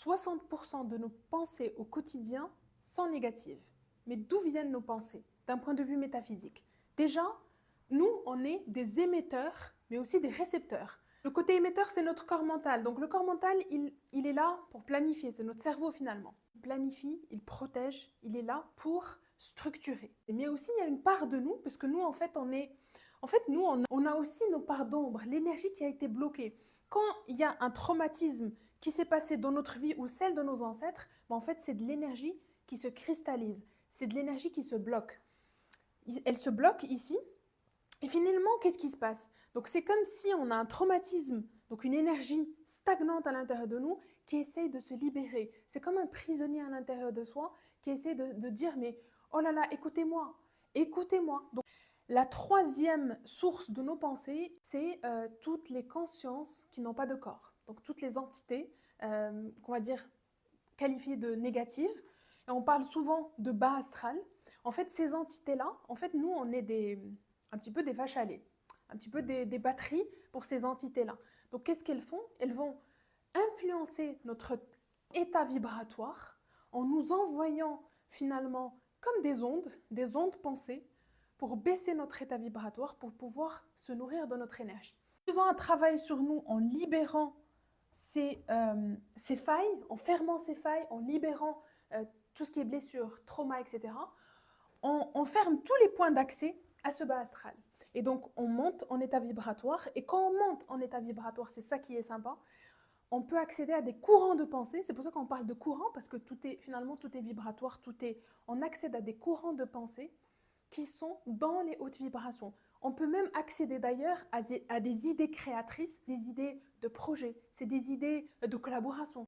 60% de nos pensées au quotidien sont négatives. Mais d'où viennent nos pensées d'un point de vue métaphysique? Déjà, nous, on est des émetteurs, mais aussi des récepteurs. Le côté émetteur, c'est notre corps mental. Donc le corps mental, il est là pour planifier, c'est notre cerveau finalement. Il planifie, il protège, il est là pour structurer. Mais aussi, il y a une part de nous, parce que nous, en fait, on a aussi nos parts d'ombre, l'énergie qui a été bloquée. Quand il y a un traumatisme qui s'est passé dans notre vie ou celle de nos ancêtres, ben en fait, c'est de l'énergie qui se cristallise, c'est de l'énergie qui se bloque. Elle se bloque ici, et finalement, qu'est-ce qui se passe? Donc c'est comme si on a un traumatisme, donc une énergie stagnante à l'intérieur de nous qui essaye de se libérer. C'est comme un prisonnier à l'intérieur de soi qui essaie de dire mais oh là là, écoutez-moi, écoutez-moi. Donc la troisième source de nos pensées, c'est toutes les consciences qui n'ont pas de corps. Donc toutes les entités qu'on va dire qualifiées de négatives. Et on parle souvent de bas astral. En fait, ces entités-là, en fait, nous, on est un petit peu des vaches à lait, un petit peu des batteries pour ces entités-là. Donc, qu'est-ce qu'elles font? Elles vont influencer notre état vibratoire en nous envoyant finalement comme des ondes pensées, pour baisser notre état vibratoire, pour pouvoir se nourrir de notre énergie. En faisant un travail sur nous, en libérant ces failles, en fermant ces failles, en libérant tout ce qui est blessure, trauma, etc., on ferme tous les points d'accès à ce bas astral. Et donc, on monte en état vibratoire. Et quand on monte en état vibratoire, c'est ça qui est sympa, on peut accéder à des courants de pensée. C'est pour ça qu'on parle de courant, parce que finalement, tout est vibratoire, on accède à des courants de pensée qui sont dans les hautes vibrations. On peut même accéder d'ailleurs à des idées créatrices, des idées de projets, c'est des idées de collaboration.